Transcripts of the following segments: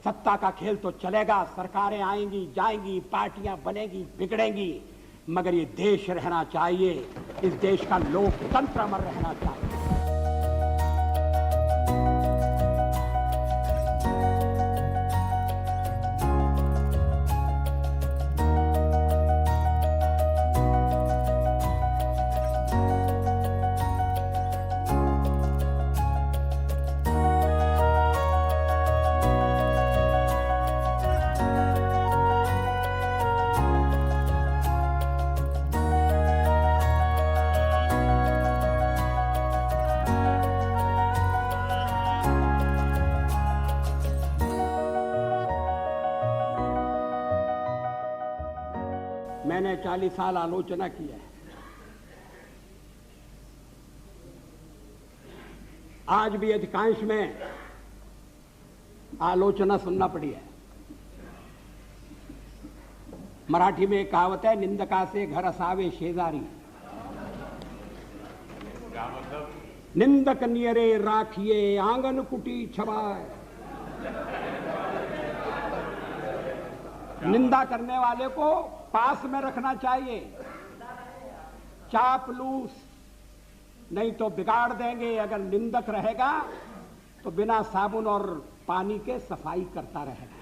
सत्ता का खेल तो चलेगा, सरकारें आएंगी जाएंगी, पार्टियां बनेगी बिगड़ेंगी, मगर ये देश रहना चाहिए, इस देश का लोकतंत्र अमर रहना चाहिए। मैंने 40 साल आलोचना की है। आज भी अधिकांश में आलोचना सुनना पड़ी है। मराठी में एक कहावत है, निंदका से घर असावे शेजारी। निंदक नियरे राखिए आंगन कुटी छवाए। निंदा करने वाले को पास में रखना चाहिए, चापलूस नहीं तो बिगाड़ देंगे। अगर निंदक रहेगा तो बिना साबुन और पानी के सफाई करता रहेगा।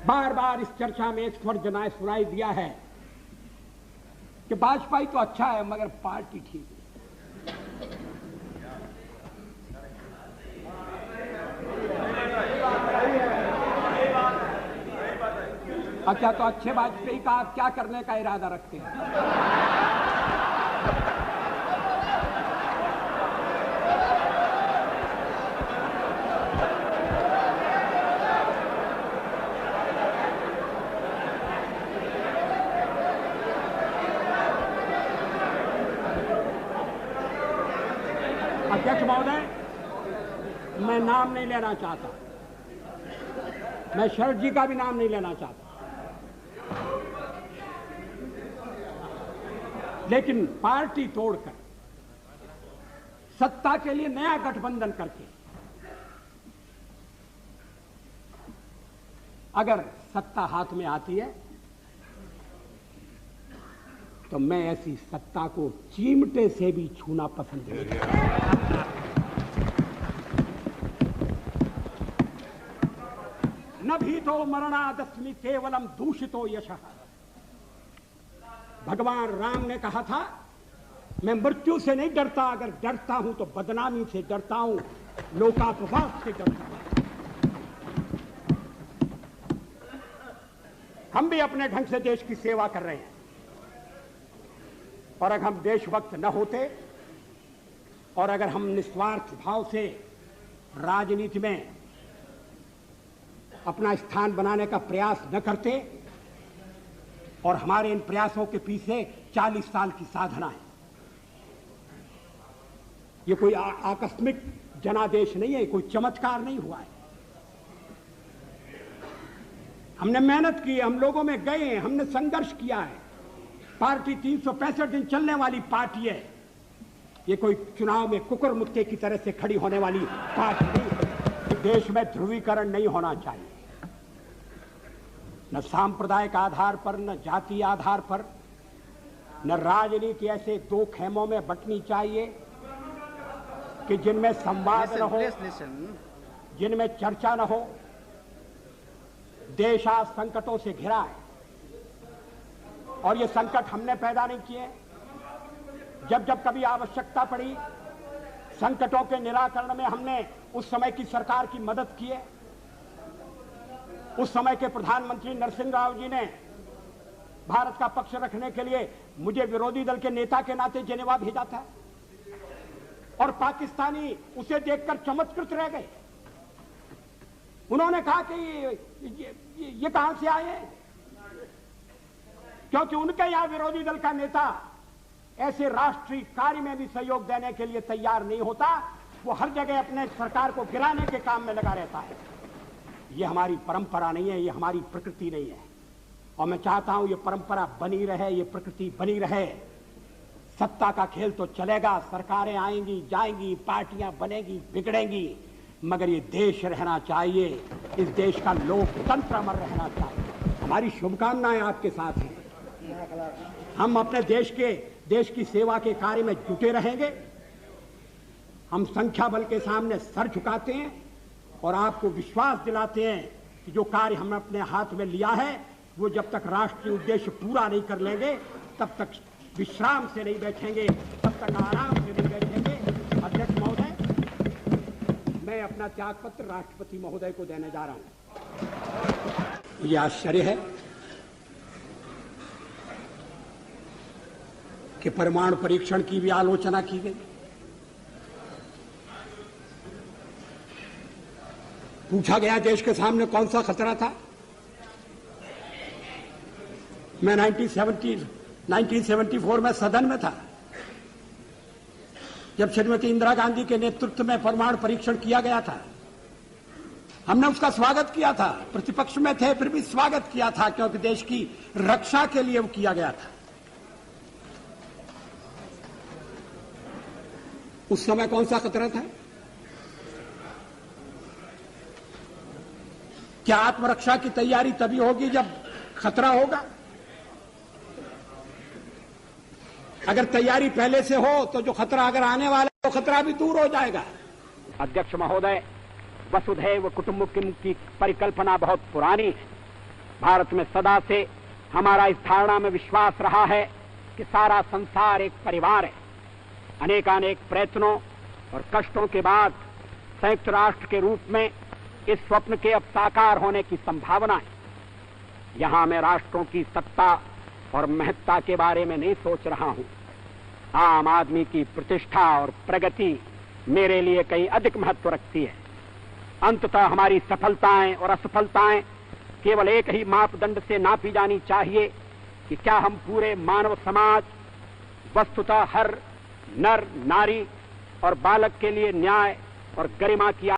बार बार इस चर्चा में एक स्वर जनाए सुनाई दिया है कि भाजपा तो अच्छा है मगर पार्टी ठीक है। अच्छा, तो अच्छे वाजपेयी का आप क्या करने का इरादा रखते हैं? अध्यक्ष महोदय, मैं नाम नहीं लेना चाहता, मैं शरद जी का भी नाम नहीं लेना चाहता, लेकिन पार्टी तोड़कर सत्ता के लिए नया गठबंधन करके अगर सत्ता हाथ में आती है तो मैं ऐसी सत्ता को चिमटे से भी छूना पसंद नहीं करता। न भी तो मरणादस्मि केवलम दूषितो यशः। भगवान राम ने कहा था, मैं मृत्यु से नहीं डरता, अगर डरता हूं तो बदनामी से डरता हूं, लोकापवाद से डरता हूं। हम भी अपने ढंग से देश की सेवा कर रहे हैं, और अगर हम देशभक्त न होते और अगर हम निस्वार्थ भाव से राजनीति में अपना स्थान बनाने का प्रयास न करते, और हमारे इन प्रयासों के पीछे 40 साल की साधना है। ये कोई आकस्मिक जनादेश नहीं है, कोई चमत्कार नहीं हुआ है। हमने मेहनत की, हम लोगों में गए, हमने संघर्ष किया है। पार्टी 365 दिन चलने वाली पार्टी है। ये कोई चुनाव में कुकुर मुत्ते की तरह से खड़ी होने वाली पार्टी नहीं है। देश में ध्रुवीकरण नहीं होना चाहिए, न सांप्रदायिक आधार पर, न जाति आधार पर, न राजनीति ऐसे दो खेमों में बंटनी चाहिए कि जिनमें संवाद न हो, जिनमें चर्चा न हो। देश आज संकटों से घिरा है, और ये संकट हमने पैदा नहीं किए। जब जब कभी आवश्यकता पड़ी संकटों के निराकरण में, हमने उस समय की सरकार की मदद की है। उस समय के प्रधानमंत्री नरसिंह राव जी ने भारत का पक्ष रखने के लिए मुझे विरोधी दल के नेता के नाते जेनेवा भेजा था, और पाकिस्तानी उसे देखकर चमत्कृत रह गए। उन्होंने कहा कि ये कहां से आए हैं, क्योंकि उनके यहां विरोधी दल का नेता ऐसे राष्ट्रीय कार्य में भी सहयोग देने के लिए तैयार नहीं होता। वो हर जगह अपने सरकार को गिराने के काम में लगा रहता है। ये हमारी परंपरा नहीं है, ये हमारी प्रकृति नहीं है, और मैं चाहता हूं ये परंपरा बनी रहे, ये प्रकृति बनी रहे। सत्ता का खेल तो चलेगा, सरकारें आएंगी जाएंगी, पार्टियां बनेगी बिगड़ेंगी, मगर ये देश रहना चाहिए, इस देश का लोकतंत्र अमर रहना चाहिए। हमारी शुभकामनाएं आपके साथ हैं। हम अपने देश की सेवा के कार्य में जुटे रहेंगे। हम संख्या बल के सामने सर झुकाते हैं और आपको विश्वास दिलाते हैं कि जो कार्य हमने अपने हाथ में लिया है वो जब तक राष्ट्रीय उद्देश्य पूरा नहीं कर लेंगे तब तक विश्राम से नहीं बैठेंगे, तब तक आराम से नहीं बैठेंगे। अध्यक्ष महोदय, मैं अपना त्यागपत्र राष्ट्रपति महोदय को देने जा रहा हूं। मुझे आश्चर्य है कि परमाणु परीक्षण की भी आलोचना की गई। पूछा गया देश के सामने कौन सा खतरा था। मैं 1974 में सदन में था जब श्रीमती इंदिरा गांधी के नेतृत्व में परमाणु परीक्षण किया गया था। हमने उसका स्वागत किया था, प्रतिपक्ष में थे फिर भी स्वागत किया था, क्योंकि देश की रक्षा के लिए वो किया गया था। उस समय कौन सा खतरा था? क्या आत्मरक्षा की तैयारी तभी होगी जब खतरा होगा? अगर तैयारी पहले से हो तो जो खतरा अगर आने वाला है तो खतरा भी दूर हो जाएगा। अध्यक्ष महोदय, वसुधैव कुटुंबकम की परिकल्पना बहुत पुरानी है। भारत में सदा से हमारा इस धारणा में विश्वास रहा है कि सारा संसार एक परिवार है। अनेकानेक प्रयत्नों और कष्टों के बाद संयुक्त राष्ट्र के रूप में इस स्वप्न के अब साकार होने की संभावना है। यहां मैं राष्ट्रों की सत्ता और महत्ता के बारे में नहीं सोच रहा हूं। आम आदमी की प्रतिष्ठा और प्रगति मेरे लिए कहीं अधिक महत्व रखती है। अंततः हमारी सफलताएं और असफलताएं केवल एक ही मापदंड से नापी जानी चाहिए कि क्या हम पूरे मानव समाज, वस्तुतः हर नर नारी और बालक के लिए न्याय और गरिमा की